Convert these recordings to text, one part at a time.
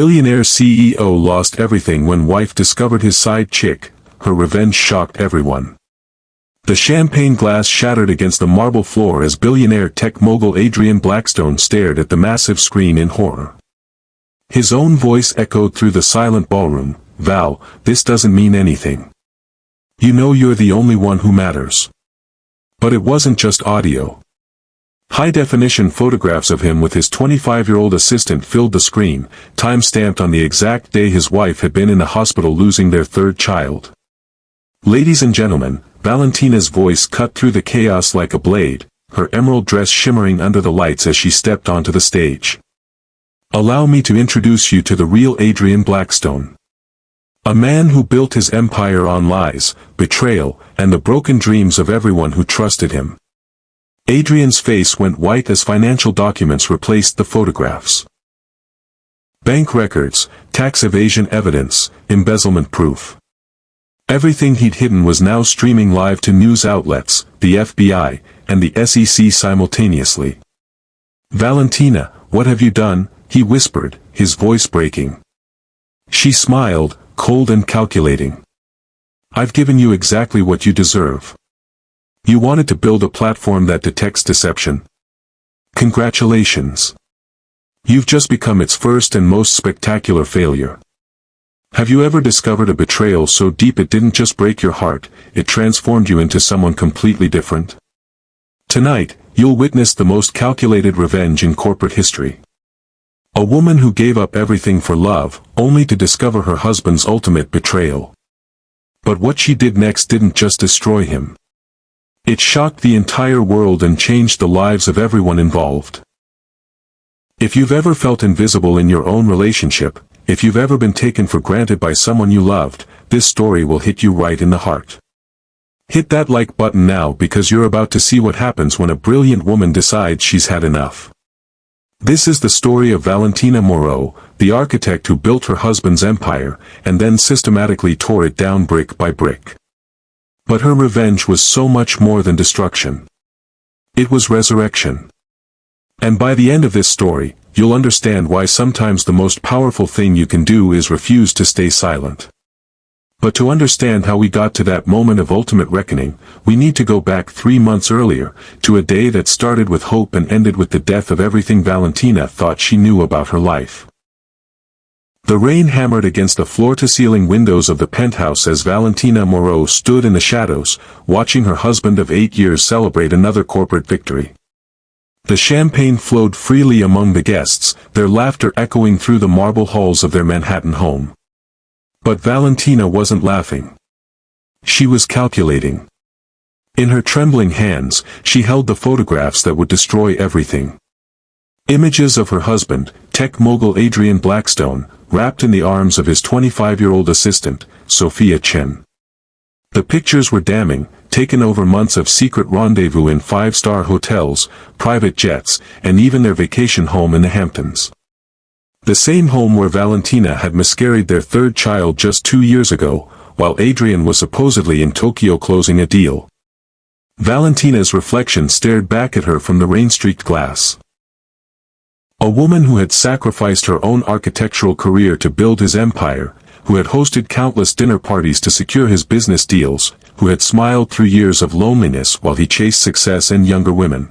Billionaire CEO lost everything when wife discovered his side chick. Her revenge shocked everyone. The champagne glass shattered against the marble floor as billionaire tech mogul Adrian Blackstone stared at the massive screen in horror. His own voice echoed through the silent ballroom, "Val, this doesn't mean anything. You know you're the only one who matters." But it wasn't just audio. High-definition photographs of him with his 25-year-old assistant filled the screen, time-stamped on the exact day his wife had been in the hospital losing their third child. "Ladies and gentlemen," Valentina's voice cut through the chaos like a blade, her emerald dress shimmering under the lights as she stepped onto the stage. "Allow me to introduce you to the real Adrian Blackstone. A man who built his empire on lies, betrayal, and the broken dreams of everyone who trusted him." Adrian's face went white as financial documents replaced the photographs. Bank records, tax evasion evidence, embezzlement proof. Everything he'd hidden was now streaming live to news outlets, the FBI, and the SEC simultaneously. "Valentina, what have you done?" he whispered, his voice breaking. She smiled, cold and calculating. "I've given you exactly what you deserve. You wanted to build a platform that detects deception. Congratulations. You've just become its first and most spectacular failure. Have you ever discovered a betrayal so deep it didn't just break your heart, it transformed you into someone completely different? Tonight, you'll witness the most calculated revenge in corporate history. A woman who gave up everything for love, only to discover her husband's ultimate betrayal. But what she did next didn't just destroy him. It shocked the entire world and changed the lives of everyone involved. If you've ever felt invisible in your own relationship, if you've ever been taken for granted by someone you loved, this story will hit you right in the heart. Hit that like button now because you're about to see what happens when a brilliant woman decides she's had enough. This is the story of Valentina Moreau, the architect who built her husband's empire, and then systematically tore it down brick by brick. But her revenge was so much more than destruction. It was resurrection. And by the end of this story, you'll understand why sometimes the most powerful thing you can do is refuse to stay silent. But to understand how we got to that moment of ultimate reckoning, we need to go back 3 months earlier, to a day that started with hope and ended with the death of everything Valentina thought she knew about her life. The rain hammered against the floor-to-ceiling windows of the penthouse as Valentina Moreau stood in the shadows, watching her husband of 8 years celebrate another corporate victory. The champagne flowed freely among the guests, their laughter echoing through the marble halls of their Manhattan home. But Valentina wasn't laughing. She was calculating. In her trembling hands, she held the photographs that would destroy everything. Images of her husband, tech mogul Adrian Blackstone, wrapped in the arms of his 25-year-old assistant, Sophia Chen. The pictures were damning, taken over months of secret rendezvous in 5-star hotels, private jets, and even their vacation home in the Hamptons. The same home where Valentina had miscarried their third child just 2 years ago, while Adrian was supposedly in Tokyo closing a deal. Valentina's reflection stared back at her from the rain-streaked glass. A woman who had sacrificed her own architectural career to build his empire, who had hosted countless dinner parties to secure his business deals, who had smiled through years of loneliness while he chased success and younger women.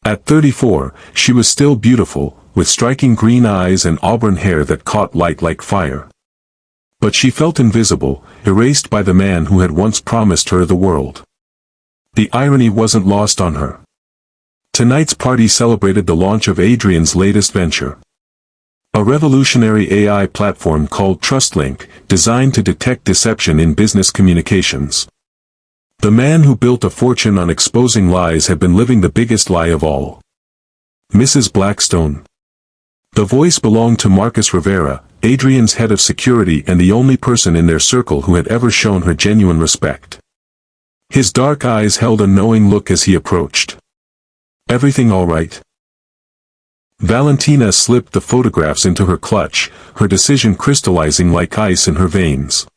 At 34, she was still beautiful, with striking green eyes and auburn hair that caught light like fire. But she felt invisible, erased by the man who had once promised her the world. The irony wasn't lost on her. Tonight's party celebrated the launch of Adrian's latest venture. A revolutionary AI platform called TrustLink, designed to detect deception in business communications. The man who built a fortune on exposing lies had been living the biggest lie of all. Mrs. Blackstone. The voice belonged to Marcus Rivera, Adrian's head of security and the only person in their circle who had ever shown her genuine respect. His dark eyes held a knowing look as he approached. "Everything all right?" Valentina slipped the photographs into her clutch, her decision crystallizing like ice in her veins.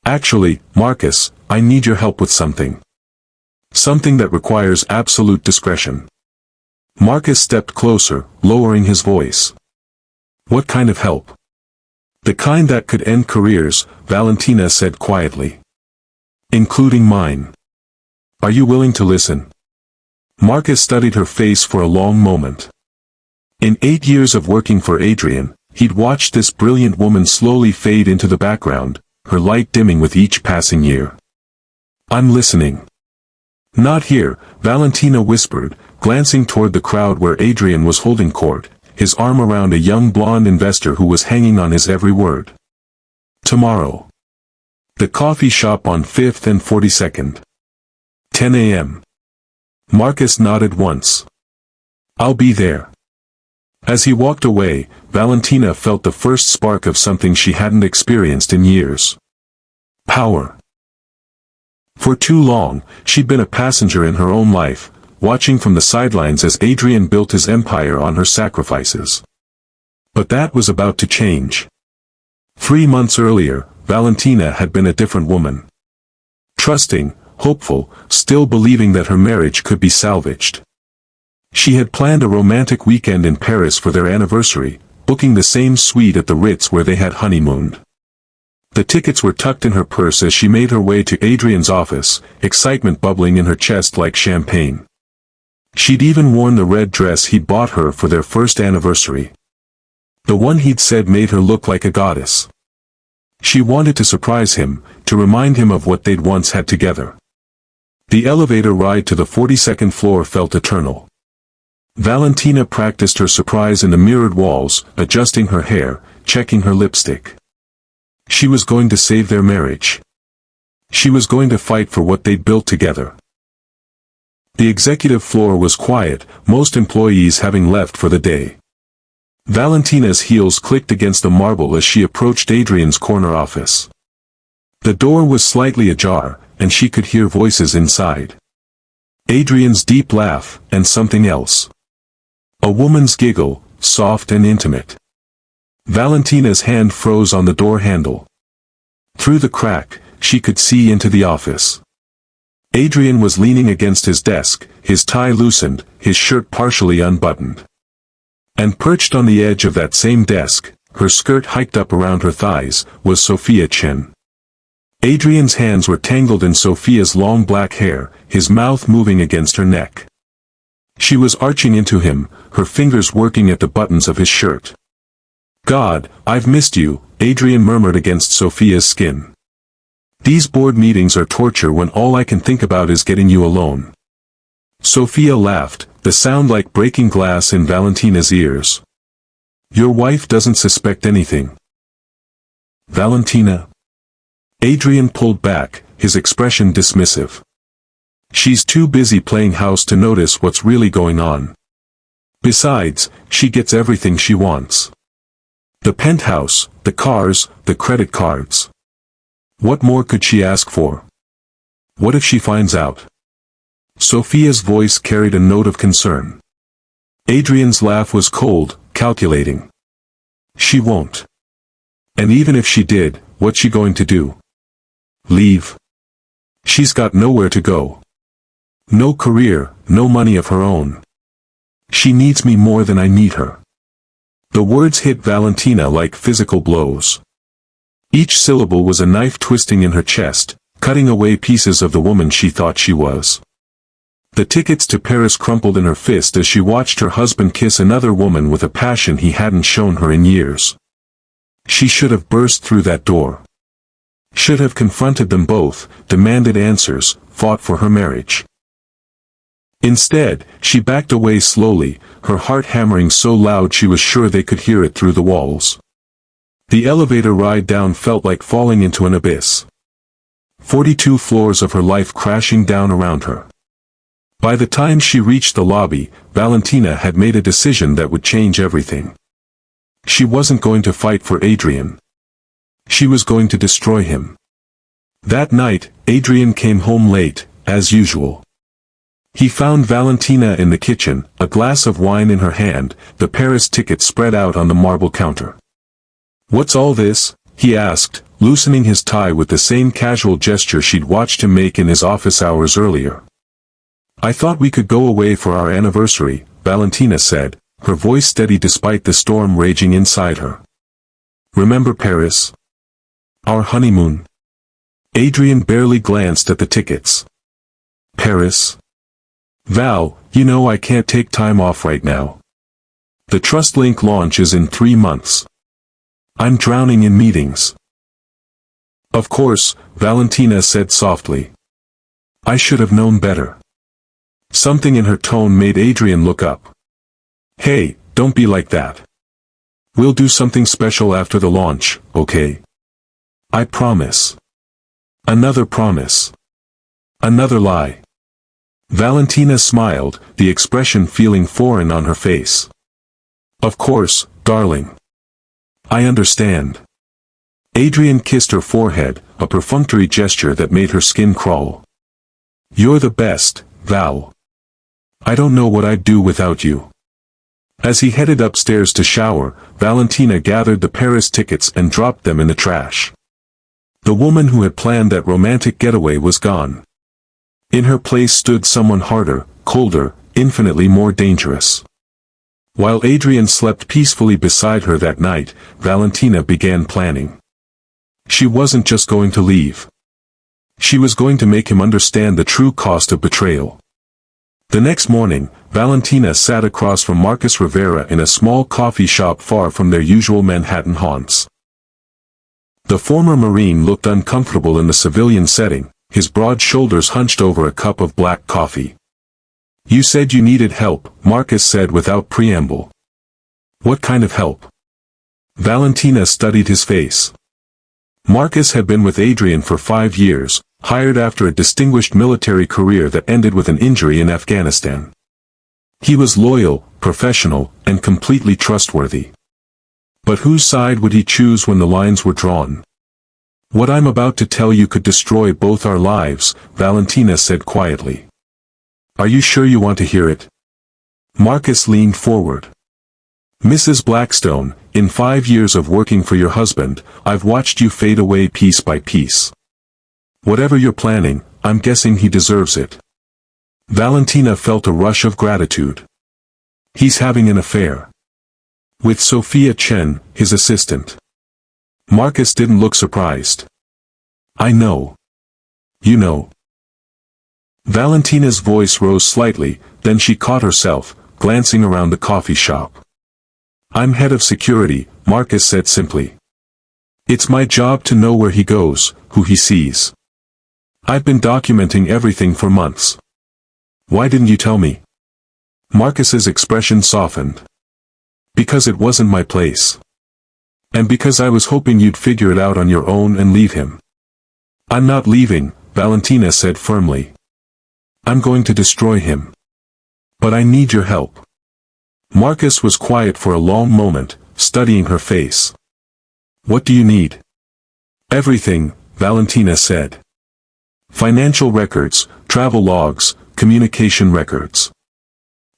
"Actually, Marcus, I need your help with something. Something that requires absolute discretion." Marcus stepped closer, lowering his voice. What kind of help? The kind that could end careers, Valentina said quietly. Including mine. Are you willing to listen? Marcus studied her face for a long moment. In 8 years of working for Adrian, he'd watched this brilliant woman slowly fade into the background, her light dimming with each passing year. I'm listening. Not here, Valentina whispered, glancing toward the crowd where Adrian was holding court, his arm around a young blonde investor who was hanging on his every word. Tomorrow. The coffee shop on 5th and 42nd. 10 a.m. Marcus nodded once. I'll be there. As he walked away, Valentina felt the first spark of something she hadn't experienced in years. Power. For too long, she'd been a passenger in her own life, watching from the sidelines as Adrian built his empire on her sacrifices. But that was about to change. 3 months earlier, Valentina had been a different woman. Trusting, hopeful, still believing that her marriage could be salvaged. She had planned a romantic weekend in Paris for their anniversary, booking the same suite at the Ritz where they had honeymooned. The tickets were tucked in her purse as she made her way to Adrian's office, excitement bubbling in her chest like champagne. She'd even worn the red dress he'd bought her for their first anniversary. The one he'd said made her look like a goddess. She wanted to surprise him, to remind him of what they'd once had together. The elevator ride to the 42nd floor felt eternal. Valentina practiced her surprise in the mirrored walls, adjusting her hair, checking her lipstick. She was going to save their marriage. She was going to fight for what they'd built together. The executive floor was quiet, most employees having left for the day. Valentina's heels clicked against the marble as she approached Adrian's corner office. The door was slightly ajar, and she could hear voices inside. Adrian's deep laugh, and something else. A woman's giggle, soft and intimate. Valentina's hand froze on the door handle. Through the crack, she could see into the office. Adrian was leaning against his desk, his tie loosened, his shirt partially unbuttoned. And perched on the edge of that same desk, her skirt hiked up around her thighs, was Sophia Chen. Adrian's hands were tangled in Sophia's long black hair, his mouth moving against her neck. She was arching into him, her fingers working at the buttons of his shirt. God, I've missed you, Adrian murmured against Sophia's skin. These board meetings are torture when all I can think about is getting you alone. Sophia laughed, the sound like breaking glass in Valentina's ears. Your wife doesn't suspect anything. Valentina. Adrian pulled back, his expression dismissive. She's too busy playing house to notice what's really going on. Besides, she gets everything she wants. The penthouse, the cars, the credit cards. What more could she ask for? What if she finds out? Sophia's voice carried a note of concern. Adrian's laugh was cold, calculating. She won't. And even if she did, what's she going to do? Leave. She's got nowhere to go. No career, no money of her own. She needs me more than I need her. The words hit Valentina like physical blows. Each syllable was a knife twisting in her chest, cutting away pieces of the woman she thought she was. The tickets to Paris crumpled in her fist as she watched her husband kiss another woman with a passion he hadn't shown her in years. She should have burst through that door. Should have confronted them both, demanded answers, fought for her marriage. Instead, she backed away slowly, her heart hammering so loud she was sure they could hear it through the walls. The elevator ride down felt like falling into an abyss. 42 floors of her life crashing down around her. By the time she reached the lobby, Valentina had made a decision that would change everything. She wasn't going to fight for Adrian. She was going to destroy him. That night, Adrian came home late, as usual. He found Valentina in the kitchen, a glass of wine in her hand, the Paris ticket spread out on the marble counter. What's all this? He asked, loosening his tie with the same casual gesture she'd watched him make in his office hours earlier. I thought we could go away for our anniversary, Valentina said, her voice steady despite the storm raging inside her. "Remember Paris? Our honeymoon?" Adrian barely glanced at the tickets. "Paris? Val, you know I can't take time off right now. The TrustLink launch is in 3 months. I'm drowning in meetings." "Of course," Valentina said softly. "I should have known better." Something in her tone made Adrian look up. "Hey, don't be like that. We'll do something special after the launch, okay? I promise." Another promise. Another lie. Valentina smiled, the expression feeling foreign on her face. "Of course, darling. I understand." Adrian kissed her forehead, a perfunctory gesture that made her skin crawl. "You're the best, Val. I don't know what I'd do without you." As he headed upstairs to shower, Valentina gathered the Paris tickets and dropped them in the trash. The woman who had planned that romantic getaway was gone. In her place stood someone harder, colder, infinitely more dangerous. While Adrian slept peacefully beside her that night, Valentina began planning. She wasn't just going to leave. She was going to make him understand the true cost of betrayal. The next morning, Valentina sat across from Marcus Rivera in a small coffee shop far from their usual Manhattan haunts. The former Marine looked uncomfortable in the civilian setting, his broad shoulders hunched over a cup of black coffee. "You said you needed help," Marcus said without preamble. "What kind of help?" Valentina studied his face. Marcus had been with Adrian for 5 years, hired after a distinguished military career that ended with an injury in Afghanistan. He was loyal, professional, and completely trustworthy. But whose side would he choose when the lines were drawn? "What I'm about to tell you could destroy both our lives," Valentina said quietly. "Are you sure you want to hear it?" Marcus leaned forward. "Mrs. Blackstone, in 5 years of working for your husband, I've watched you fade away piece by piece. Whatever you're planning, I'm guessing he deserves it." Valentina felt a rush of gratitude. "He's having an affair with Sophia Chen, his assistant." Marcus didn't look surprised. "I know. You know." Valentina's voice rose slightly, then she caught herself, glancing around the coffee shop. "I'm head of security," Marcus said simply. "It's my job to know where he goes, who he sees. I've been documenting everything for months. Why didn't you tell me?" Marcus's expression softened. "Because it wasn't my place. And because I was hoping you'd figure it out on your own and leave him." "I'm not leaving," Valentina said firmly. "I'm going to destroy him. But I need your help." Marcus was quiet for a long moment, studying her face. "What do you need?" "Everything," Valentina said. "Financial records, travel logs, communication records.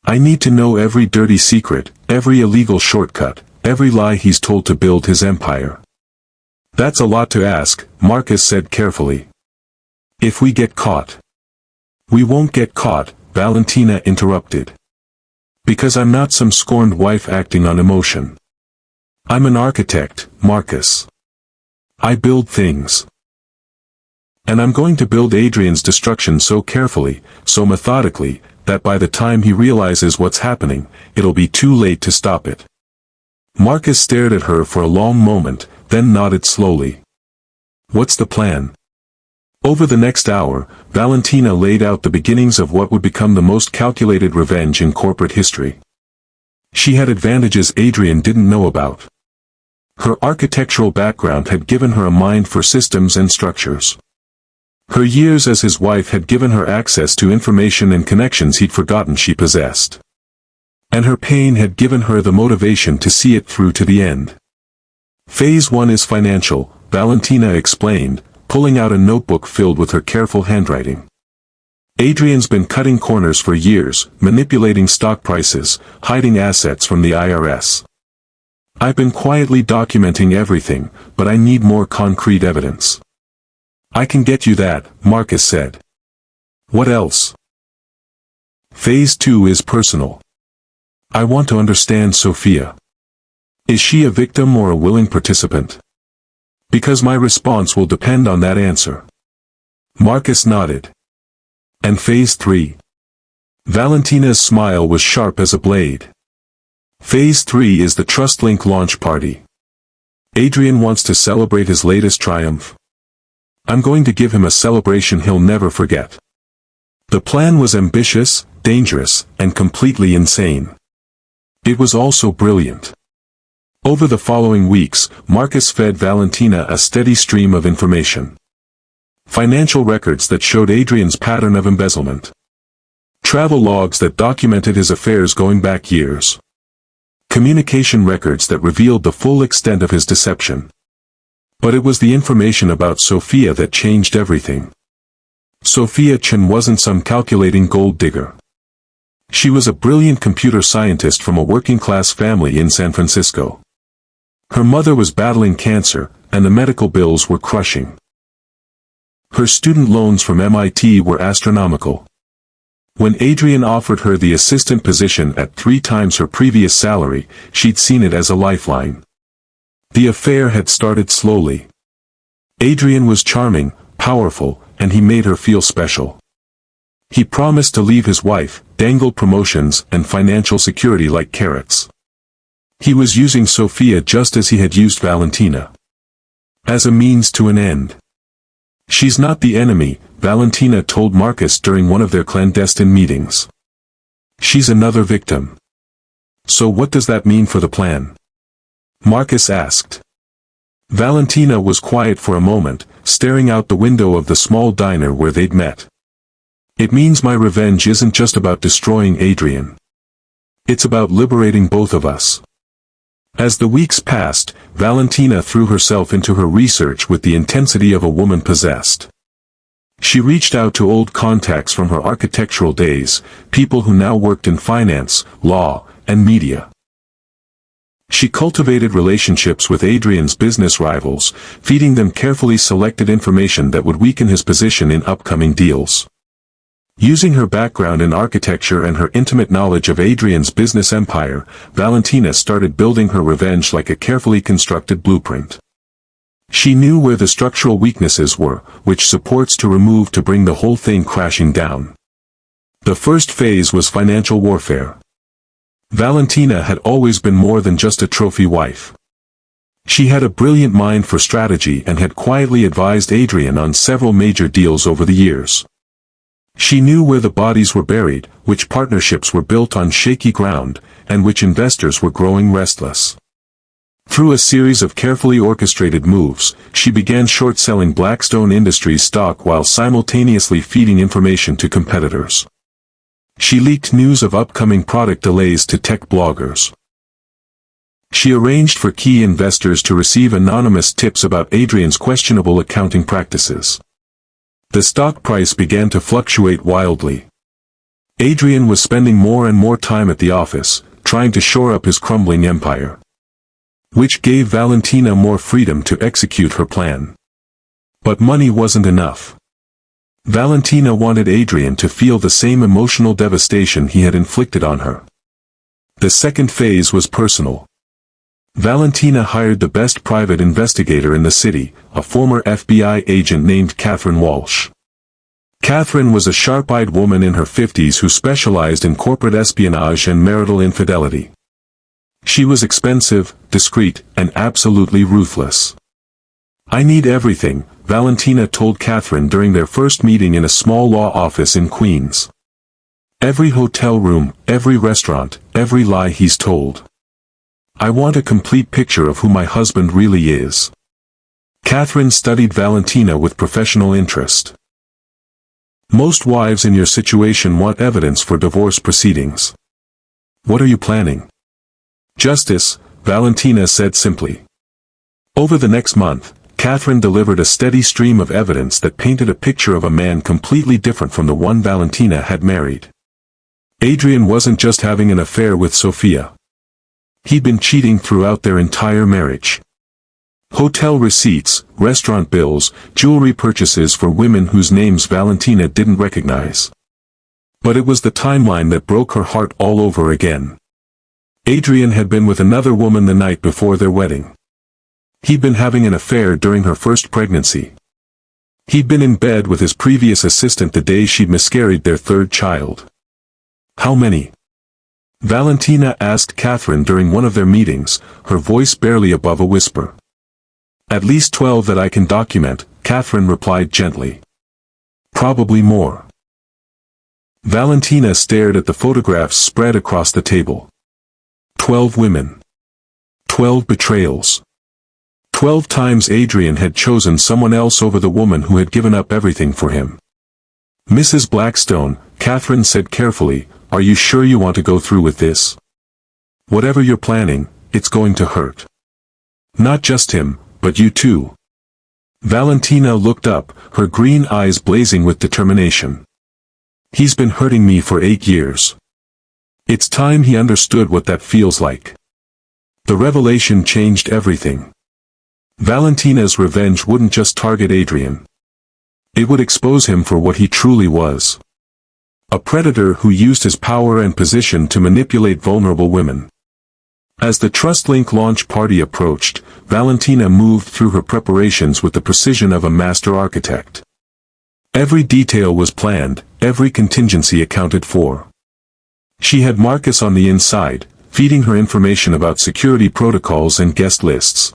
I need to know every dirty secret, every illegal shortcut, every lie he's told to build his empire." "That's a lot to ask," Marcus said carefully. "If we get caught." "We won't get caught," Valentina interrupted. "Because I'm not some scorned wife acting on emotion. I'm an architect, Marcus. I build things. And I'm going to build Adrian's destruction so carefully, so methodically, that by the time he realizes what's happening, it'll be too late to stop it." Marcus stared at her for a long moment, then nodded slowly. "What's the plan?" Over the next hour, Valentina laid out the beginnings of what would become the most calculated revenge in corporate history. She had advantages Adrian didn't know about. Her architectural background had given her a mind for systems and structures. Her years as his wife had given her access to information and connections he'd forgotten she possessed. And her pain had given her the motivation to see it through to the end. "Phase 1 is financial," Valentina explained, pulling out a notebook filled with her careful handwriting. "Adrian's been cutting corners for years, manipulating stock prices, hiding assets from the IRS. I've been quietly documenting everything, but I need more concrete evidence." "I can get you that," Marcus said. "What else?" "Phase 2 is personal. I want to understand Sophia. Is she a victim or a willing participant? Because my response will depend on that answer. Marcus nodded. And Phase 3. Valentina's smile was sharp as a blade. Phase 3 is the TrustLink launch party. Adrian wants to celebrate his latest triumph. I'm going to give him a celebration he'll never forget. The plan was ambitious, dangerous, and completely insane. It was also brilliant. Over the following weeks, Marcus fed Valentina a steady stream of information. Financial records that showed Adrian's pattern of embezzlement. Travel logs that documented his affairs going back years. Communication records that revealed the full extent of his deception. But it was the information about Sophia that changed everything. Sophia Chen wasn't some calculating gold digger. She was a brilliant computer scientist from a working-class family in San Francisco. Her mother was battling cancer, and the medical bills were crushing. Her student loans from MIT were astronomical. When Adrian offered her the assistant position at 3 times her previous salary, she'd seen it as a lifeline. The affair had started slowly. Adrian was charming, powerful, and he made her feel special. He promised to leave his wife, dangled promotions and financial security like carrots. He was using Sophia just as he had used Valentina. As a means to an end. She's not the enemy, Valentina told Marcus during one of their clandestine meetings. She's another victim. So what does that mean for the plan? Marcus asked. Valentina was quiet for a moment, staring out the window of the small diner where they'd met. It means my revenge isn't just about destroying Adrian. It's about liberating both of us. As the weeks passed, Valentina threw herself into her research with the intensity of a woman possessed. She reached out to old contacts from her architectural days, people who now worked in finance, law, and media. She cultivated relationships with Adrian's business rivals, feeding them carefully selected information that would weaken his position in upcoming deals. Using her background in architecture and her intimate knowledge of Adrian's business empire, Valentina started building her revenge like a carefully constructed blueprint. She knew where the structural weaknesses were, which supports to remove to bring the whole thing crashing down. The first phase was financial warfare. Valentina had always been more than just a trophy wife. She had a brilliant mind for strategy and had quietly advised Adrian on several major deals over the years. She knew where the bodies were buried, which partnerships were built on shaky ground, and which investors were growing restless. Through a series of carefully orchestrated moves, she began short-selling Blackstone Industries stock while simultaneously feeding information to competitors. She leaked news of upcoming product delays to tech bloggers. She arranged for key investors to receive anonymous tips about Adrian's questionable accounting practices. The stock price began to fluctuate wildly. Adrian was spending more and more time at the office, trying to shore up his crumbling empire. Which gave Valentina more freedom to execute her plan. But money wasn't enough. Valentina wanted Adrian to feel the same emotional devastation he had inflicted on her. The second phase was personal. Valentina hired the best private investigator in the city, a former FBI agent named Catherine Walsh. Catherine was a sharp-eyed woman in her 50s who specialized in corporate espionage and marital infidelity. She was expensive, discreet, and absolutely ruthless. I need everything, Valentina told Catherine during their first meeting in a small law office in Queens. Every hotel room, every restaurant, every lie he's told. I want a complete picture of who my husband really is. Catherine studied Valentina with professional interest. Most wives in your situation want evidence for divorce proceedings. What are you planning? Justice, Valentina said simply. Over the next month, Catherine delivered a steady stream of evidence that painted a picture of a man completely different from the one Valentina had married. Adrian wasn't just having an affair with Sophia. He'd been cheating throughout their entire marriage. Hotel receipts, restaurant bills, jewelry purchases for women whose names Valentina didn't recognize. But it was the timeline that broke her heart all over again. Adrian had been with another woman the night before their wedding. He'd been having an affair during her first pregnancy. He'd been in bed with his previous assistant the day she'd miscarried their third child. How many? Valentina asked Catherine during one of their meetings, her voice barely above a whisper. At least 12 that I can document, Catherine replied gently. Probably more. Valentina stared at the photographs spread across the table. 12 women. 12 betrayals. 12 times Adrian had chosen someone else over the woman who had given up everything for him. Mrs. Blackstone, Catherine said carefully, are you sure you want to go through with this? Whatever you're planning, it's going to hurt. Not just him, but you too. Valentina looked up, her green eyes blazing with determination. He's been hurting me for 8 years. It's time he understood what that feels like. The revelation changed everything. Valentina's revenge wouldn't just target Adrian. It would expose him for what he truly was. A predator who used his power and position to manipulate vulnerable women. As the TrustLink launch party approached, Valentina moved through her preparations with the precision of a master architect. Every detail was planned, every contingency accounted for. She had Marcus on the inside, feeding her information about security protocols and guest lists.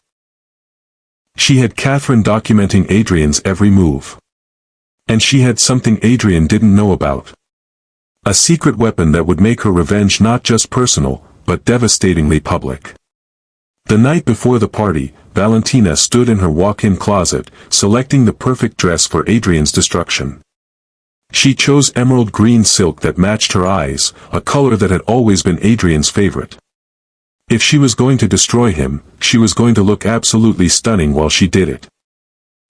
She had Catherine documenting Adrian's every move. And she had something Adrian didn't know about. A secret weapon that would make her revenge not just personal, but devastatingly public. The night before the party, Valentina stood in her walk-in closet, selecting the perfect dress for Adrian's destruction. She chose emerald green silk that matched her eyes, a color that had always been Adrian's favorite. If she was going to destroy him, she was going to look absolutely stunning while she did it.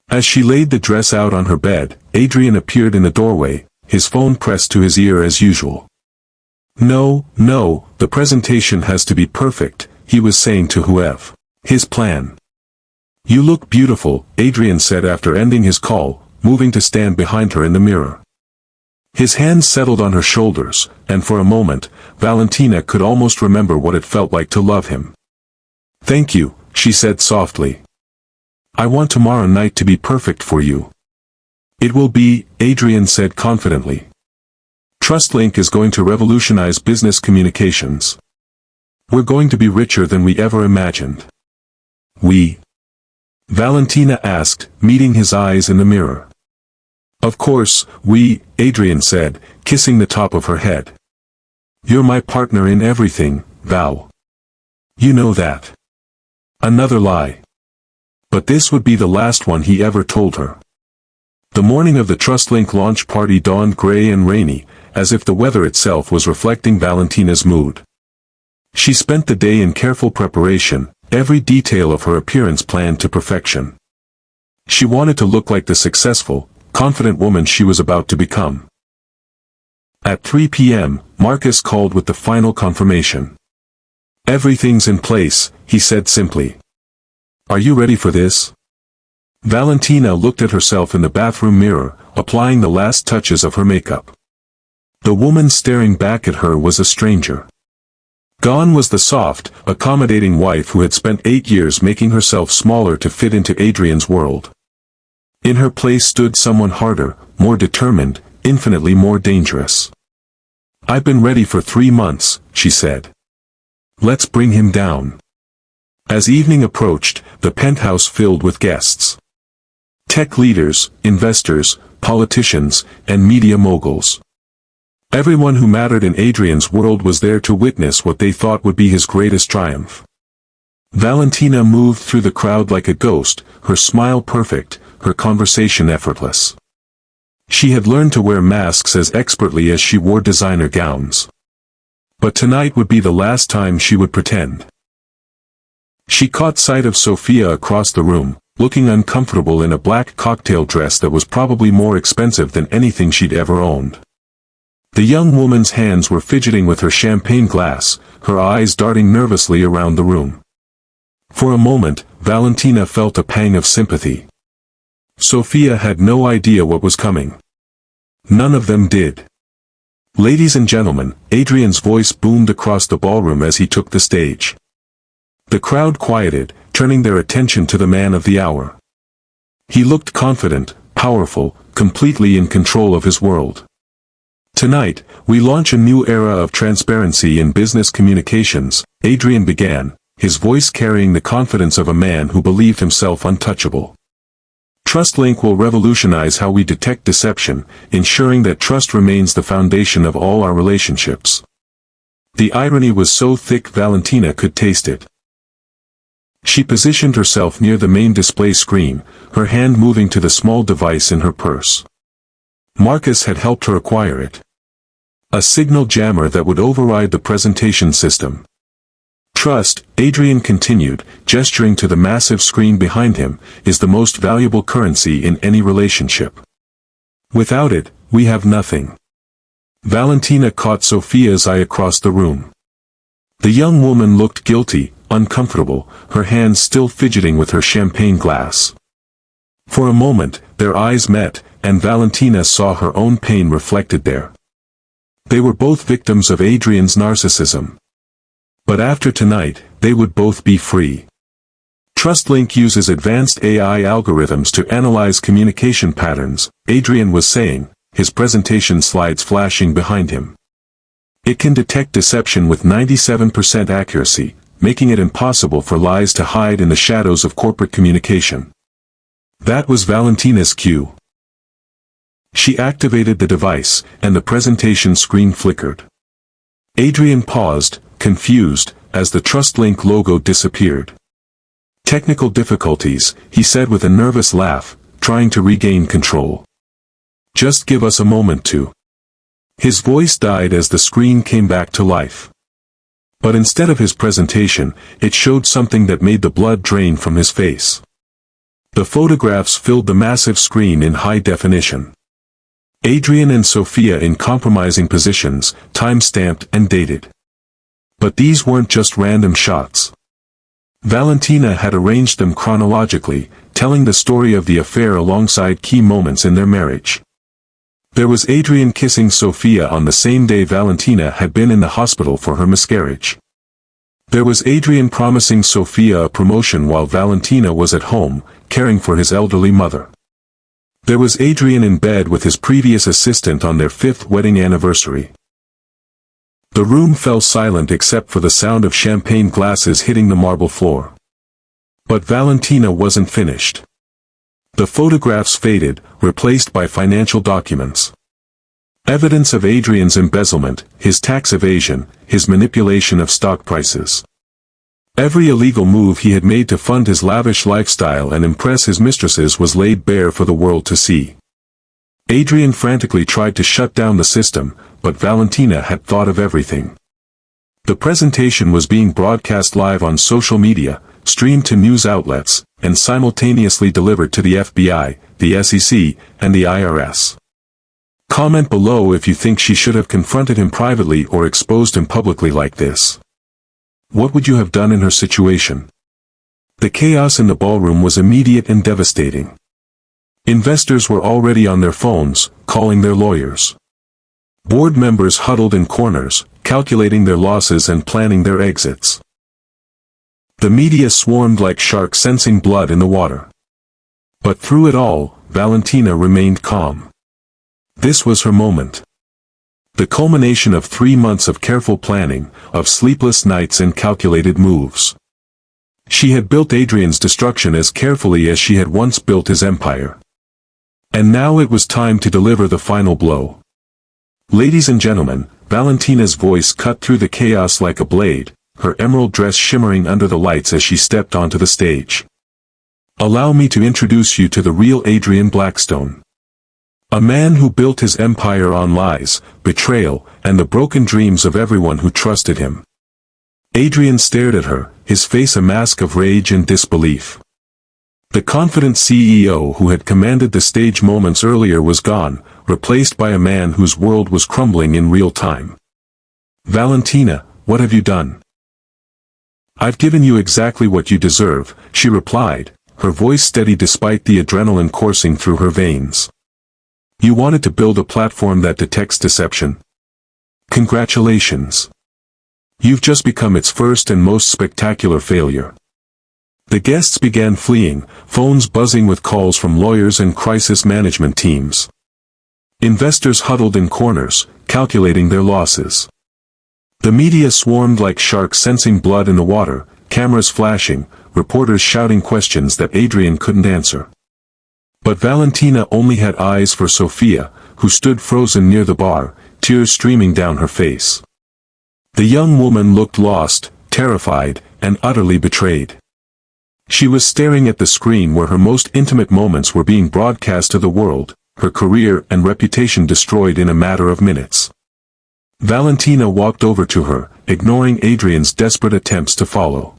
As she laid the dress out on her bed, Adrian appeared in the doorway, his phone pressed to his ear as usual. No, the presentation has to be perfect, he was saying to whoever. His plan. You look beautiful, Adrian said after ending his call, moving to stand behind her in the mirror. His hands settled on her shoulders, and for a moment, Valentina could almost remember what it felt like to love him. Thank you, she said softly. I want tomorrow night to be perfect for you. It will be, Adrian said confidently. TrustLink is going to revolutionize business communications. We're going to be richer than we ever imagined. We? Valentina asked, meeting his eyes in the mirror. Of course, we, Adrian said, kissing the top of her head. You're my partner in everything, Val. You know that. Another lie. But this would be the last one he ever told her. The morning of the TrustLink launch party dawned gray and rainy, as if the weather itself was reflecting Valentina's mood. She spent the day in careful preparation, every detail of her appearance planned to perfection. She wanted to look like the successful, confident woman she was about to become. At 3 p.m., Marcus called with the final confirmation. Everything's in place, he said simply. Are you ready for this? Valentina looked at herself in the bathroom mirror, applying the last touches of her makeup. The woman staring back at her was a stranger. Gone was the soft, accommodating wife who had spent 8 years making herself smaller to fit into Adrian's world. In her place stood someone harder, more determined, infinitely more dangerous. I've been ready for 3 months, she said. Let's bring him down. As evening approached, the penthouse filled with guests. Tech leaders, investors, politicians, and media moguls. Everyone who mattered in Adrian's world was there to witness what they thought would be his greatest triumph. Valentina moved through the crowd like a ghost, her smile perfect, her conversation effortless. She had learned to wear masks as expertly as she wore designer gowns. But tonight would be the last time she would pretend. She caught sight of Sophia across the room, looking uncomfortable in a black cocktail dress that was probably more expensive than anything she'd ever owned. The young woman's hands were fidgeting with her champagne glass, her eyes darting nervously around the room. For a moment, Valentina felt a pang of sympathy. Sophia had no idea what was coming. None of them did. Ladies and gentlemen, Adrian's voice boomed across the ballroom as he took the stage. The crowd quieted, turning their attention to the man of the hour. He looked confident, powerful, completely in control of his world. Tonight, we launch a new era of transparency in business communications, Adrian began, his voice carrying the confidence of a man who believed himself untouchable. TrustLink will revolutionize how we detect deception, ensuring that trust remains the foundation of all our relationships. The irony was so thick Valentina could taste it. She positioned herself near the main display screen, her hand moving to the small device in her purse. Marcus had helped her acquire it. A signal jammer that would override the presentation system. Trust, Adrian continued, gesturing to the massive screen behind him, is the most valuable currency in any relationship. Without it, we have nothing. Valentina caught Sophia's eye across the room. The young woman looked guilty, uncomfortable, her hands still fidgeting with her champagne glass. For a moment, their eyes met, and Valentina saw her own pain reflected there. They were both victims of Adrian's narcissism. But after tonight, they would both be free. TrustLink uses advanced AI algorithms to analyze communication patterns, Adrian was saying, his presentation slides flashing behind him. It can detect deception with 97% accuracy, making it impossible for lies to hide in the shadows of corporate communication. That was Valentina's cue. She activated the device, and the presentation screen flickered. Adrian paused, confused, as the TrustLink logo disappeared. Technical difficulties, he said with a nervous laugh, trying to regain control. Just give us a moment to. His voice died as the screen came back to life. But instead of his presentation, it showed something that made the blood drain from his face. The photographs filled the massive screen in high definition. Adrian and Sophia in compromising positions, time-stamped and dated. But these weren't just random shots. Valentina had arranged them chronologically, telling the story of the affair alongside key moments in their marriage. There was Adrian kissing Sophia on the same day Valentina had been in the hospital for her miscarriage. There was Adrian promising Sophia a promotion while Valentina was at home, caring for his elderly mother. There was Adrian in bed with his previous assistant on their 5th wedding anniversary. The room fell silent except for the sound of champagne glasses hitting the marble floor. But Valentina wasn't finished. The photographs faded, replaced by financial documents. Evidence of Adrian's embezzlement, his tax evasion, his manipulation of stock prices. Every illegal move he had made to fund his lavish lifestyle and impress his mistresses was laid bare for the world to see. Adrian frantically tried to shut down the system, but Valentina had thought of everything. The presentation was being broadcast live on social media, streamed to news outlets, and simultaneously delivered to the FBI, the SEC, and the IRS. Comment below if you think she should have confronted him privately or exposed him publicly like this. What would you have done in her situation? The chaos in the ballroom was immediate and devastating. Investors were already on their phones, calling their lawyers. Board members huddled in corners, calculating their losses and planning their exits. The media swarmed like sharks sensing blood in the water. But through it all, Valentina remained calm. This was her moment. The culmination of 3 months of careful planning, of sleepless nights and calculated moves. She had built Adrian's destruction as carefully as she had once built his empire. And now it was time to deliver the final blow. Ladies and gentlemen, Valentina's voice cut through the chaos like a blade, her emerald dress shimmering under the lights as she stepped onto the stage. Allow me to introduce you to the real Adrian Blackstone. A man who built his empire on lies, betrayal, and the broken dreams of everyone who trusted him. Adrian stared at her, his face a mask of rage and disbelief. The confident CEO who had commanded the stage moments earlier was gone, replaced by a man whose world was crumbling in real time. Valentina, what have you done? I've given you exactly what you deserve, she replied, her voice steady despite the adrenaline coursing through her veins. You wanted to build a platform that detects deception. Congratulations. You've just become its first and most spectacular failure. The guests began fleeing, phones buzzing with calls from lawyers and crisis management teams. Investors huddled in corners, calculating their losses. The media swarmed like sharks sensing blood in the water, cameras flashing, reporters shouting questions that Adrian couldn't answer. But Valentina only had eyes for Sophia, who stood frozen near the bar, tears streaming down her face. The young woman looked lost, terrified, and utterly betrayed. She was staring at the screen where her most intimate moments were being broadcast to the world, her career and reputation destroyed in a matter of minutes. Valentina walked over to her, ignoring Adrian's desperate attempts to follow.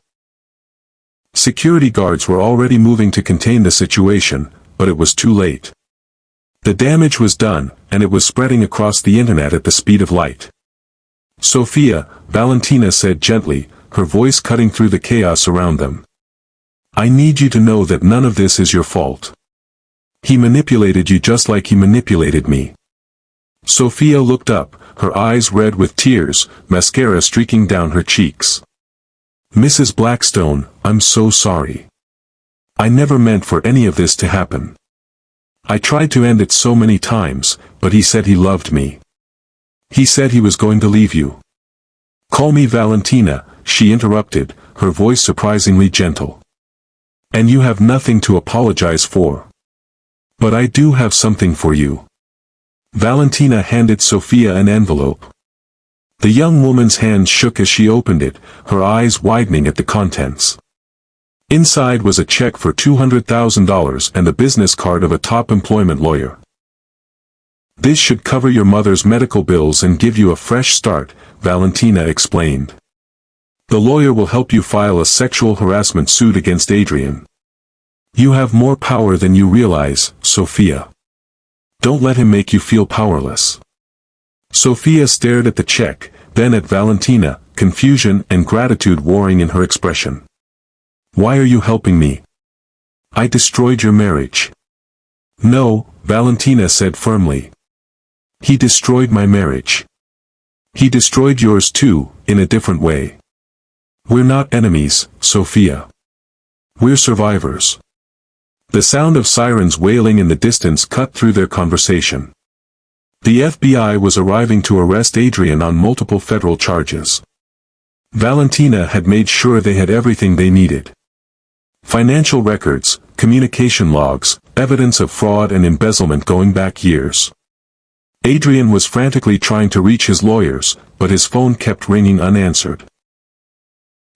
Security guards were already moving to contain the situation, but it was too late. The damage was done, and it was spreading across the internet at the speed of light. Sophia, Valentina said gently, her voice cutting through the chaos around them. I need you to know that none of this is your fault. He manipulated you just like he manipulated me. Sophia looked up, her eyes red with tears, mascara streaking down her cheeks. Mrs. Blackstone, I'm so sorry. I never meant for any of this to happen. I tried to end it so many times, but he said he loved me. He said he was going to leave you. Call me Valentina, she interrupted, her voice surprisingly gentle. And you have nothing to apologize for. But I do have something for you. Valentina handed Sophia an envelope. The young woman's hand shook as she opened it, her eyes widening at the contents. Inside was a check for $200,000 and the business card of a top employment lawyer. This should cover your mother's medical bills and give you a fresh start, Valentina explained. The lawyer will help you file a sexual harassment suit against Adrian. You have more power than you realize, Sophia. Don't let him make you feel powerless. Sophia stared at the check, then at Valentina, confusion and gratitude warring in her expression. Why are you helping me? I destroyed your marriage. No, Valentina said firmly. He destroyed my marriage. He destroyed yours too, in a different way. We're not enemies, Sophia. We're survivors. The sound of sirens wailing in the distance cut through their conversation. The FBI was arriving to arrest Adrian on multiple federal charges. Valentina had made sure they had everything they needed. Financial records, communication logs, evidence of fraud and embezzlement going back years. Adrian was frantically trying to reach his lawyers, but his phone kept ringing unanswered.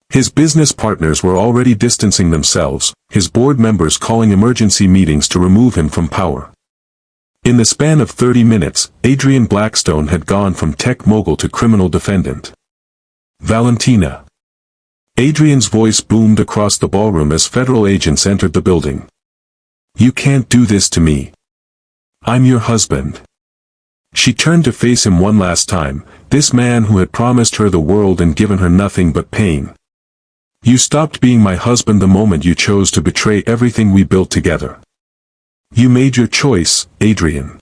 His business partners were already distancing themselves, his board members calling emergency meetings to remove him from power. In the span of 30 minutes, Adrian Blackstone had gone from tech mogul to criminal defendant. Valentina. Adrian's voice boomed across the ballroom as federal agents entered the building. You can't do this to me. I'm your husband. She turned to face him one last time, this man who had promised her the world and given her nothing but pain. You stopped being my husband the moment you chose to betray everything we built together. You made your choice, Adrian.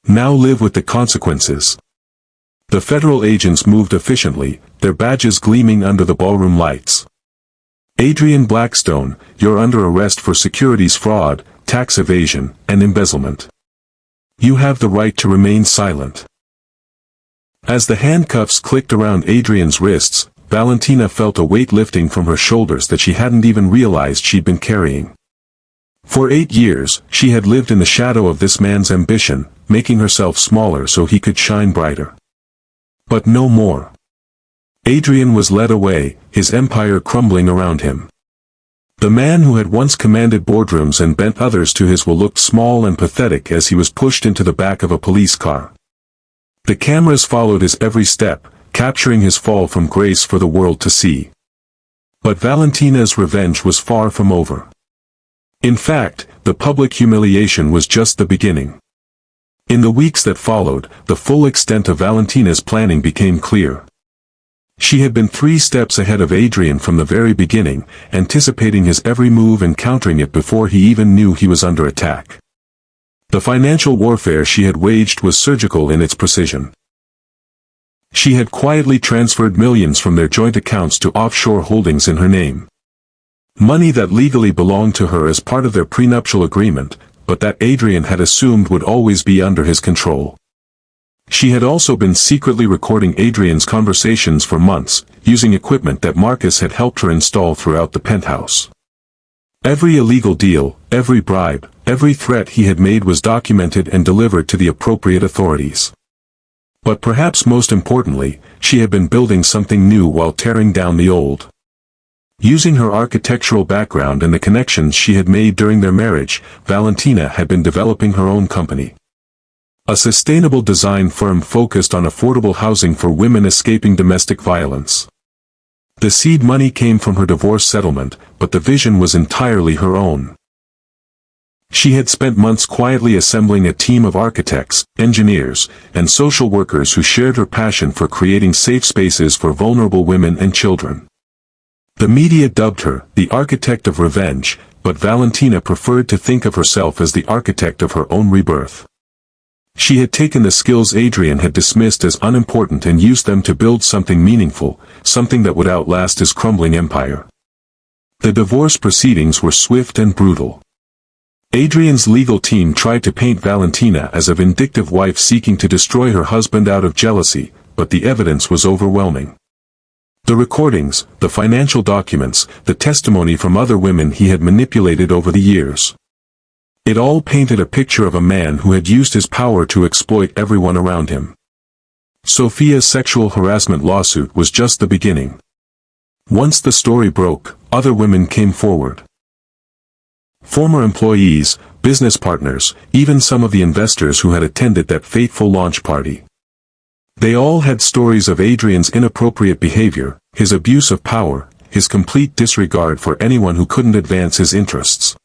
Now live with the consequences. The federal agents moved efficiently, their badges gleaming under the ballroom lights. Adrian Blackstone, you're under arrest for securities fraud, tax evasion, and embezzlement. You have the right to remain silent. As the handcuffs clicked around Adrian's wrists, Valentina felt a weight lifting from her shoulders that she hadn't even realized she'd been carrying. For 8 years, she had lived in the shadow of this man's ambition, making herself smaller so he could shine brighter. But no more. Adrian was led away, his empire crumbling around him. The man who had once commanded boardrooms and bent others to his will looked small and pathetic as he was pushed into the back of a police car. The cameras followed his every step, capturing his fall from grace for the world to see. But Valentina's revenge was far from over. In fact, the public humiliation was just the beginning. In the weeks that followed, the full extent of Valentina's planning became clear. She had been 3 steps ahead of Adrian from the very beginning, anticipating his every move and countering it before he even knew he was under attack. The financial warfare she had waged was surgical in its precision. She had quietly transferred millions from their joint accounts to offshore holdings in her name. Money that legally belonged to her as part of their prenuptial agreement, but that Adrian had assumed would always be under his control. She had also been secretly recording Adrian's conversations for months, using equipment that Marcus had helped her install throughout the penthouse. Every illegal deal, every bribe, every threat he had made was documented and delivered to the appropriate authorities. But perhaps most importantly, she had been building something new while tearing down the old. Using her architectural background and the connections she had made during their marriage, Valentina had been developing her own company. A sustainable design firm focused on affordable housing for women escaping domestic violence. The seed money came from her divorce settlement, but the vision was entirely her own. She had spent months quietly assembling a team of architects, engineers, and social workers who shared her passion for creating safe spaces for vulnerable women and children. The media dubbed her the architect of revenge, but Valentina preferred to think of herself as the architect of her own rebirth. She had taken the skills Adrian had dismissed as unimportant and used them to build something meaningful, something that would outlast his crumbling empire. The divorce proceedings were swift and brutal. Adrian's legal team tried to paint Valentina as a vindictive wife seeking to destroy her husband out of jealousy, but the evidence was overwhelming. The recordings, the financial documents, the testimony from other women he had manipulated over the years. It all painted a picture of a man who had used his power to exploit everyone around him. Sophia's sexual harassment lawsuit was just the beginning. Once the story broke, other women came forward. Former employees, business partners, even some of the investors who had attended that fateful launch party. They all had stories of Adrian's inappropriate behavior, his abuse of power, his complete disregard for anyone who couldn't advance his interests.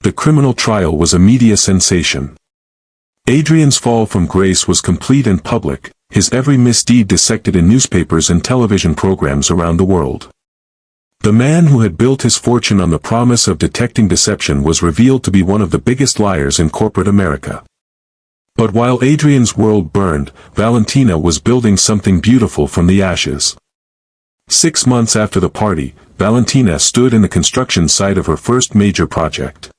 The criminal trial was a media sensation. Adrian's fall from grace was complete and public, his every misdeed dissected in newspapers and television programs around the world. The man who had built his fortune on the promise of detecting deception was revealed to be one of the biggest liars in corporate America. But while Adrian's world burned, Valentina was building something beautiful from the ashes. 6 months after the party, Valentina stood in the construction site of her first major project.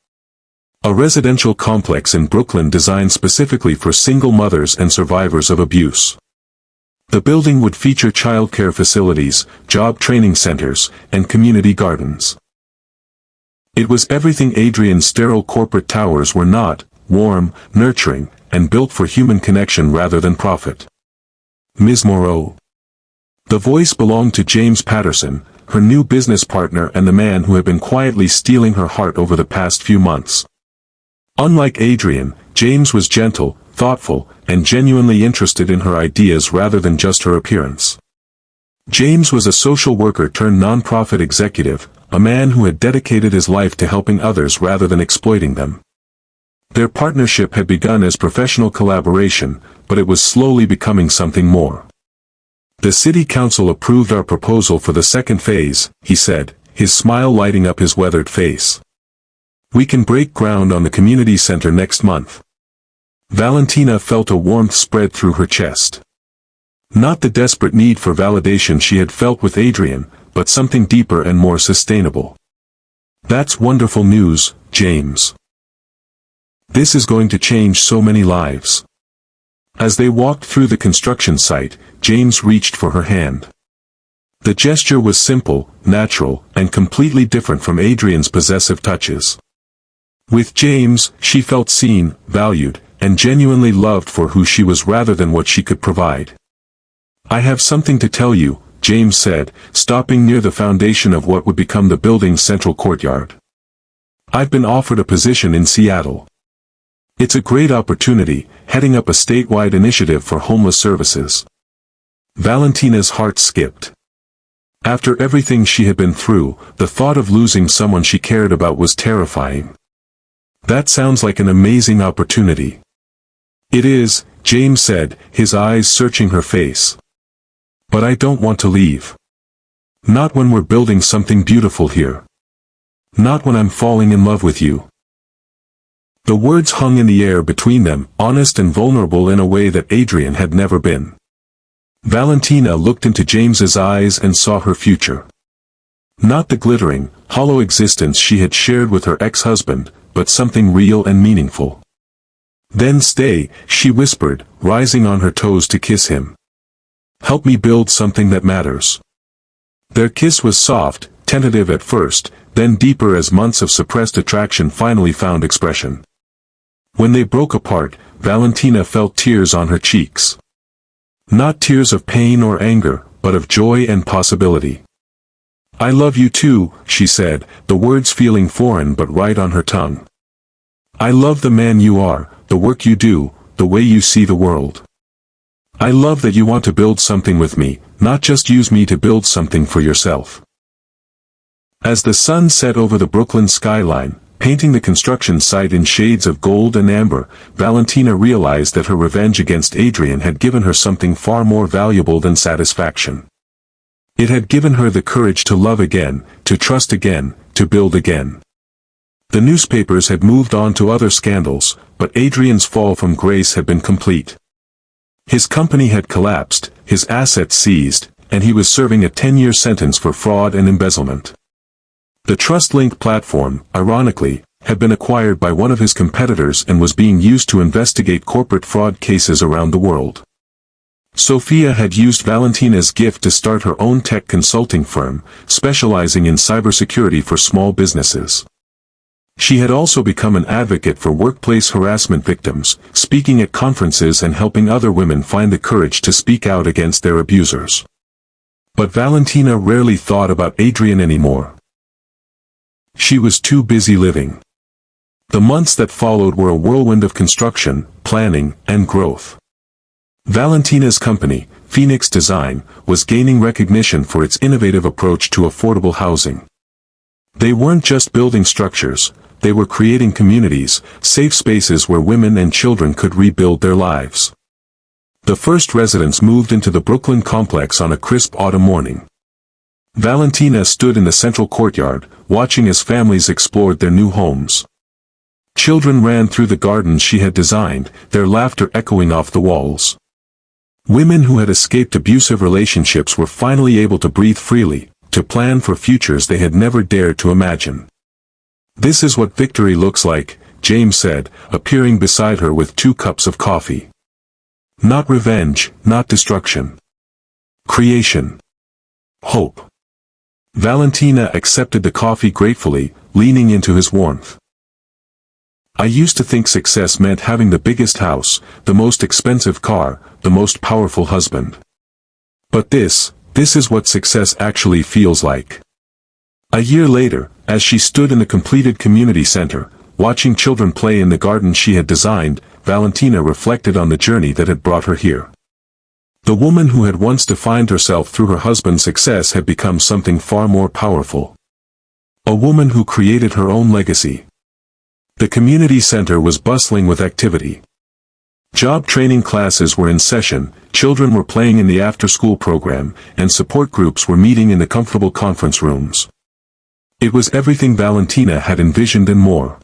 A residential complex in Brooklyn designed specifically for single mothers and survivors of abuse. The building would feature childcare facilities, job training centers, and community gardens. It was everything Adrian's sterile corporate towers were not: warm, nurturing, and built for human connection rather than profit. Ms. Moreau. The voice belonged to James Patterson, her new business partner and the man who had been quietly stealing her heart over the past few months. Unlike Adrian, James was gentle, thoughtful, and genuinely interested in her ideas rather than just her appearance. James was a social worker turned nonprofit executive, a man who had dedicated his life to helping others rather than exploiting them. Their partnership had begun as professional collaboration, but it was slowly becoming something more. "The city council approved our proposal for the second phase," he said, his smile lighting up his weathered face. "We can break ground on the community center next month." Valentina felt a warmth spread through her chest. Not the desperate need for validation she had felt with Adrian, but something deeper and more sustainable. "That's wonderful news, James. This is going to change so many lives." As they walked through the construction site, James reached for her hand. The gesture was simple, natural, and completely different from Adrian's possessive touches. With James, she felt seen, valued, and genuinely loved for who she was rather than what she could provide. "I have something to tell you," James said, stopping near the foundation of what would become the building's central courtyard. "I've been offered a position in Seattle. It's a great opportunity, heading up a statewide initiative for homeless services." Valentina's heart skipped. After everything she had been through, the thought of losing someone she cared about was terrifying. "That sounds like an amazing opportunity." "It is," James said, his eyes searching her face. "But I don't want to leave. Not when we're building something beautiful here. Not when I'm falling in love with you." The words hung in the air between them, honest and vulnerable in a way that Adrian had never been. Valentina looked into James's eyes and saw her future. Not the glittering, hollow existence she had shared with her ex-husband, but something real and meaningful. "Then stay," she whispered, rising on her toes to kiss him. "Help me build something that matters." Their kiss was soft, tentative at first, then deeper as months of suppressed attraction finally found expression. When they broke apart, Valentina felt tears on her cheeks. Not tears of pain or anger, but of joy and possibility. "I love you too," she said, the words feeling foreign but right on her tongue. "I love the man you are, the work you do, the way you see the world. I love that you want to build something with me, not just use me to build something for yourself." As the sun set over the Brooklyn skyline, painting the construction site in shades of gold and amber, Valentina realized that her revenge against Adrian had given her something far more valuable than satisfaction. It had given her the courage to love again, to trust again, to build again. The newspapers had moved on to other scandals, but Adrian's fall from grace had been complete. His company had collapsed, his assets seized, and he was serving a 10-year sentence for fraud and embezzlement. The TrustLink platform, ironically, had been acquired by one of his competitors and was being used to investigate corporate fraud cases around the world. Sophia had used Valentina's gift to start her own tech consulting firm, specializing in cybersecurity for small businesses. She had also become an advocate for workplace harassment victims, speaking at conferences and helping other women find the courage to speak out against their abusers. But Valentina rarely thought about Adrian anymore. She was too busy living. The months that followed were a whirlwind of construction, planning, and growth. Valentina's company, Phoenix Design, was gaining recognition for its innovative approach to affordable housing. They weren't just building structures, they were creating communities, safe spaces where women and children could rebuild their lives. The first residents moved into the Brooklyn complex on a crisp autumn morning. Valentina stood in the central courtyard, watching as families explored their new homes. Children ran through the gardens she had designed, their laughter echoing off the walls. Women who had escaped abusive relationships were finally able to breathe freely, to plan for futures they had never dared to imagine. "This is what victory looks like," James said, appearing beside her with 2 cups of coffee. "Not revenge, not destruction. Creation. Hope." Valentina accepted the coffee gratefully, leaning into his warmth. "I used to think success meant having the biggest house, the most expensive car, the most powerful husband. But this is what success actually feels like." A year later, as she stood in the completed community center, watching children play in the garden she had designed, Valentina reflected on the journey that had brought her here. The woman who had once defined herself through her husband's success had become something far more powerful. A woman who created her own legacy. The community center was bustling with activity. Job training classes were in session, children were playing in the after-school program, and support groups were meeting in the comfortable conference rooms. It was everything Valentina had envisioned and more.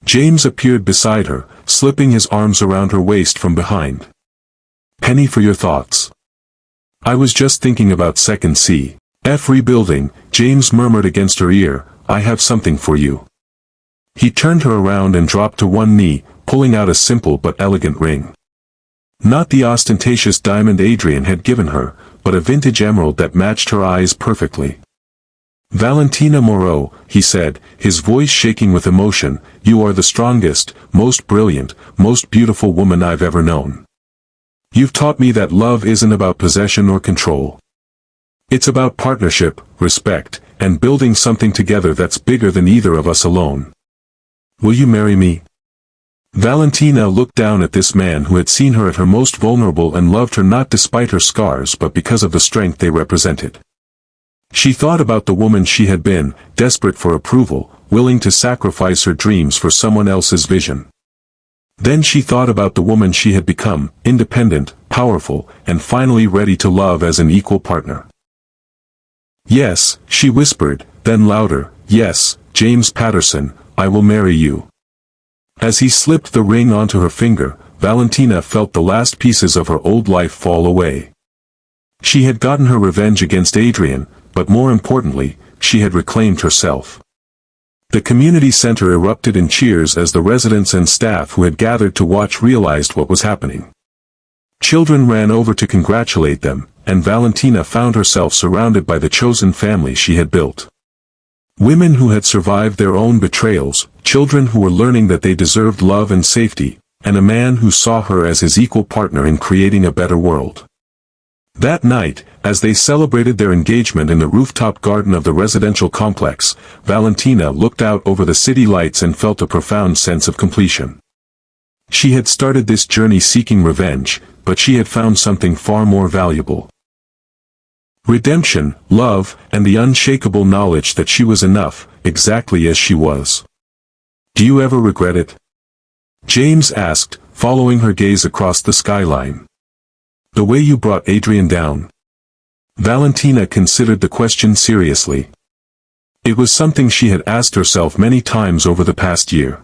James appeared beside her, slipping his arms around her waist from behind. "Penny, for your thoughts." "I was just thinking about Second C.F. rebuilding," James murmured against her ear, "I have something for you." He turned her around and dropped to one knee, pulling out a simple but elegant ring. Not the ostentatious diamond Adrian had given her, but a vintage emerald that matched her eyes perfectly. "Valentina Moreau," he said, his voice shaking with emotion, "you are the strongest, most brilliant, most beautiful woman I've ever known. You've taught me that love isn't about possession or control. It's about partnership, respect, and building something together that's bigger than either of us alone. Will you marry me?" Valentina looked down at this man who had seen her at her most vulnerable and loved her not despite her scars but because of the strength they represented. She thought about the woman she had been, desperate for approval, willing to sacrifice her dreams for someone else's vision. Then she thought about the woman she had become, independent, powerful, and finally ready to love as an equal partner. "Yes," she whispered, then louder, "Yes, James Patterson, I will marry you." As he slipped the ring onto her finger, Valentina felt the last pieces of her old life fall away. She had gotten her revenge against Adrian, but more importantly, she had reclaimed herself. The community center erupted in cheers as the residents and staff who had gathered to watch realized what was happening. Children ran over to congratulate them, and Valentina found herself surrounded by the chosen family she had built. Women who had survived their own betrayals, children who were learning that they deserved love and safety, and a man who saw her as his equal partner in creating a better world. That night, as they celebrated their engagement in the rooftop garden of the residential complex, Valentina looked out over the city lights and felt a profound sense of completion. She had started this journey seeking revenge, but she had found something far more valuable. Redemption, love, and the unshakable knowledge that she was enough, exactly as she was. "Do you ever regret it?" James asked, following her gaze across the skyline. "The way you brought Adrian down?" Valentina considered the question seriously. It was something she had asked herself many times over the past year.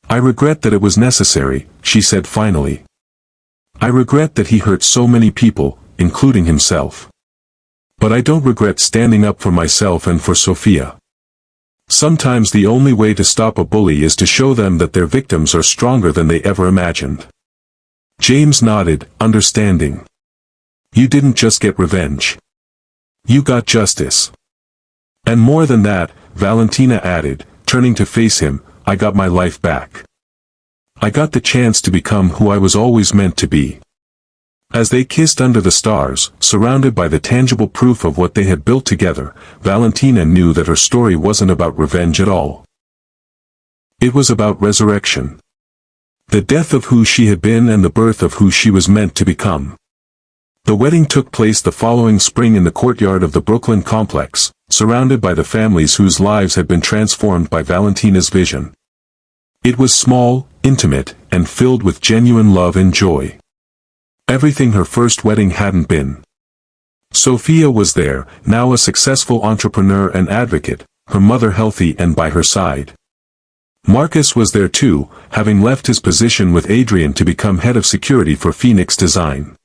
"I regret that it was necessary," she said finally. "I regret that he hurt so many people, including himself. But I don't regret standing up for myself and for Sophia. Sometimes the only way to stop a bully is to show them that their victims are stronger than they ever imagined." James nodded, understanding. "You didn't just get revenge. You got justice. And more than that," Valentina added, turning to face him, "I got my life back. I got the chance to become who I was always meant to be." As they kissed under the stars, surrounded by the tangible proof of what they had built together, Valentina knew that her story wasn't about revenge at all. It was about resurrection. The death of who she had been and the birth of who she was meant to become. The wedding took place the following spring in the courtyard of the Brooklyn complex, surrounded by the families whose lives had been transformed by Valentina's vision. It was small, intimate, and filled with genuine love and joy. Everything her first wedding hadn't been. Sophia was there, now a successful entrepreneur and advocate, her mother healthy and by her side. Marcus was there too, having left his position with Adrian to become head of security for Phoenix Design.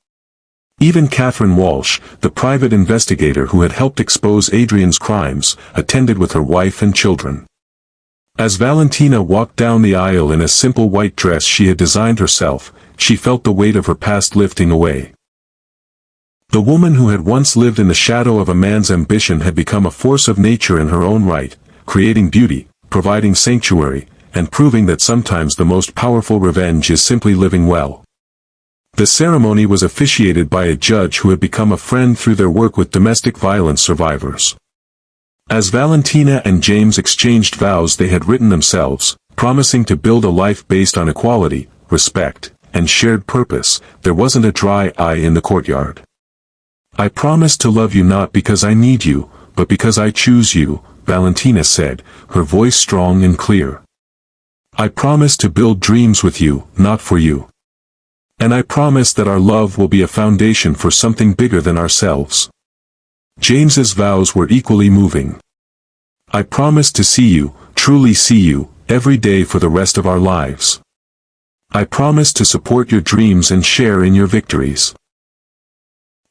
Even Catherine Walsh, the private investigator who had helped expose Adrian's crimes, attended with her wife and children. As Valentina walked down the aisle in a simple white dress she had designed herself, she felt the weight of her past lifting away. The woman who had once lived in the shadow of a man's ambition had become a force of nature in her own right, creating beauty, providing sanctuary, and proving that sometimes the most powerful revenge is simply living well. The ceremony was officiated by a judge who had become a friend through their work with domestic violence survivors. As Valentina and James exchanged vows they had written themselves, promising to build a life based on equality, respect, and shared purpose, there wasn't a dry eye in the courtyard. "I promise to love you not because I need you, but because I choose you," Valentina said, her voice strong and clear. "I promise to build dreams with you, not for you. And I promise that our love will be a foundation for something bigger than ourselves." James's vows were equally moving. "I promise to see you, truly see you, every day for the rest of our lives. I promise to support your dreams and share in your victories.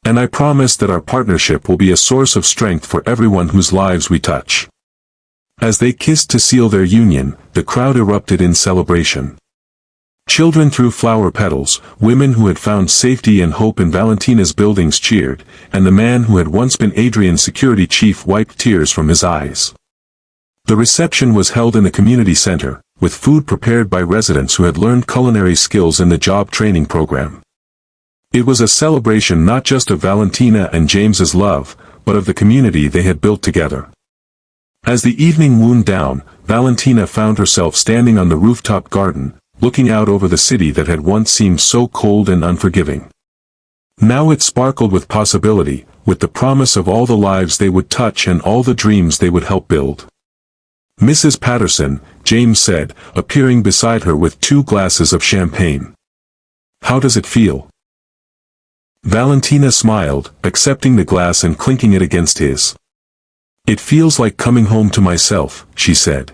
And I promise that our partnership will be a source of strength for everyone whose lives we touch." As they kissed to seal their union, the crowd erupted in celebration. Children threw flower petals, women who had found safety and hope in Valentina's buildings cheered, and the man who had once been Adrian's security chief wiped tears from his eyes. The reception was held in the community center, with food prepared by residents who had learned culinary skills in the job training program. It was a celebration not just of Valentina and James's love, but of the community they had built together. As the evening wound down, Valentina found herself standing on the rooftop garden, looking out over the city that had once seemed so cold and unforgiving. Now it sparkled with possibility, with the promise of all the lives they would touch and all the dreams they would help build. "Mrs. Patterson," James said, appearing beside her with 2 glasses of champagne. "How does it feel?" Valentina smiled, accepting the glass and clinking it against his. "It feels like coming home to myself," she said.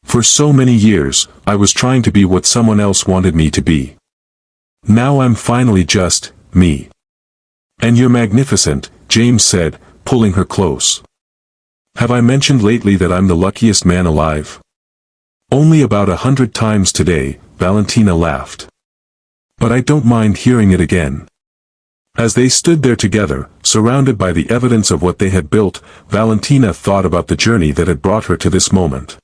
"For so many years, I was trying to be what someone else wanted me to be. Now I'm finally just me." "And you're magnificent," James said, pulling her close. "Have I mentioned lately that I'm the luckiest man alive?" "Only about 100 times today," Valentina laughed. "But I don't mind hearing it again." As they stood there together, surrounded by the evidence of what they had built, Valentina thought about the journey that had brought her to this moment.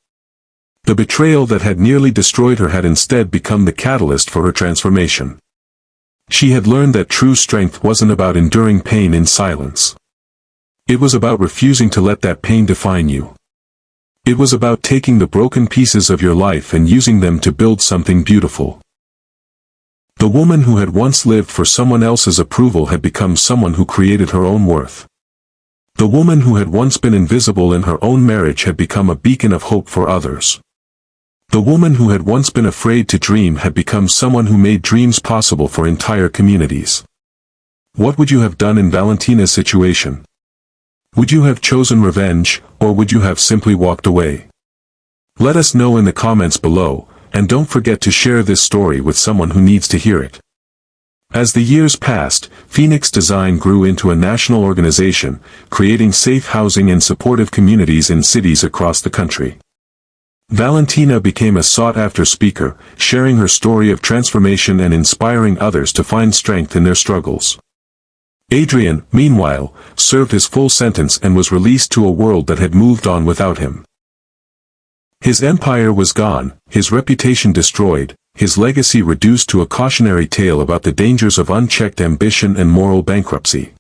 The betrayal that had nearly destroyed her had instead become the catalyst for her transformation. She had learned that true strength wasn't about enduring pain in silence. It was about refusing to let that pain define you. It was about taking the broken pieces of your life and using them to build something beautiful. The woman who had once lived for someone else's approval had become someone who created her own worth. The woman who had once been invisible in her own marriage had become a beacon of hope for others. The woman who had once been afraid to dream had become someone who made dreams possible for entire communities. What would you have done in Valentina's situation? Would you have chosen revenge, or would you have simply walked away? Let us know in the comments below, and don't forget to share this story with someone who needs to hear it. As the years passed, Phoenix Design grew into a national organization, creating safe housing and supportive communities in cities across the country. Valentina became a sought-after speaker, sharing her story of transformation and inspiring others to find strength in their struggles. Adrian, meanwhile, served his full sentence and was released to a world that had moved on without him. His empire was gone, his reputation destroyed, his legacy reduced to a cautionary tale about the dangers of unchecked ambition and moral bankruptcy.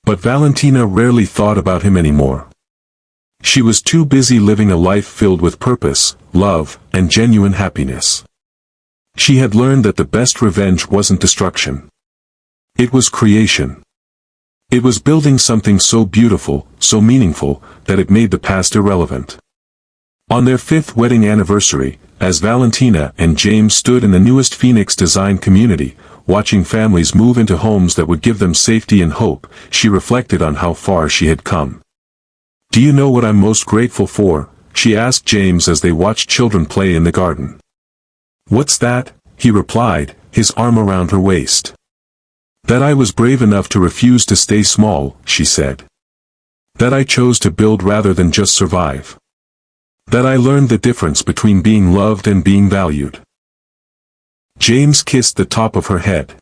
But Valentina rarely thought about him anymore. She was too busy living a life filled with purpose, love, and genuine happiness. She had learned that the best revenge wasn't destruction. It was creation. It was building something so beautiful, so meaningful, that it made the past irrelevant. On their 5th wedding anniversary, as Valentina and James stood in the newest Phoenix Design community, watching families move into homes that would give them safety and hope, she reflected on how far she had come. "Do you know what I'm most grateful for?" she asked James as they watched children play in the garden. "What's that?" he replied, his arm around her waist. "That I was brave enough to refuse to stay small," she said. "That I chose to build rather than just survive. That I learned the difference between being loved and being valued." James kissed the top of her head.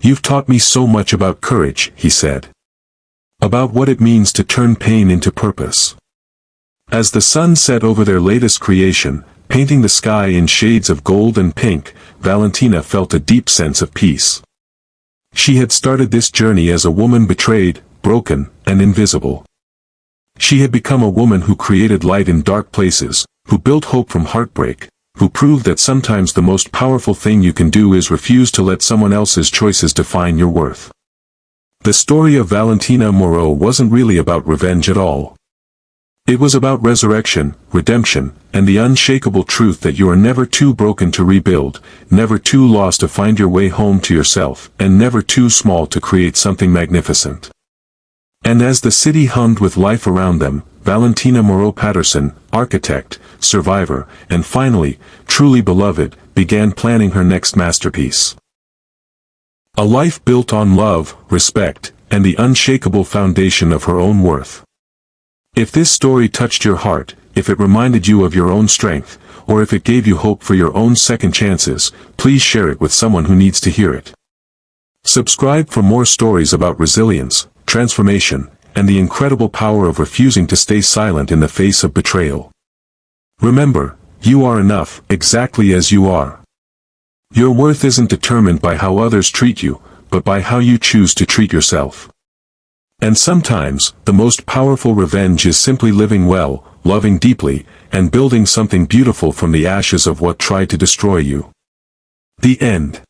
"You've taught me so much about courage," he said. "About what it means to turn pain into purpose." As the sun set over their latest creation, painting the sky in shades of gold and pink, Valentina felt a deep sense of peace. She had started this journey as a woman betrayed, broken, and invisible. She had become a woman who created light in dark places, who built hope from heartbreak, who proved that sometimes the most powerful thing you can do is refuse to let someone else's choices define your worth. The story of Valentina Moreau wasn't really about revenge at all. It was about resurrection, redemption, and the unshakable truth that you are never too broken to rebuild, never too lost to find your way home to yourself, and never too small to create something magnificent. And as the city hummed with life around them, Valentina Moreau Patterson, architect, survivor, and finally, truly beloved, began planning her next masterpiece. A life built on love, respect, and the unshakable foundation of her own worth. If this story touched your heart, if it reminded you of your own strength, or if it gave you hope for your own second chances, please share it with someone who needs to hear it. Subscribe for more stories about resilience, transformation, and the incredible power of refusing to stay silent in the face of betrayal. Remember, you are enough, exactly as you are. Your worth isn't determined by how others treat you, but by how you choose to treat yourself. And sometimes, the most powerful revenge is simply living well, loving deeply, and building something beautiful from the ashes of what tried to destroy you. The end.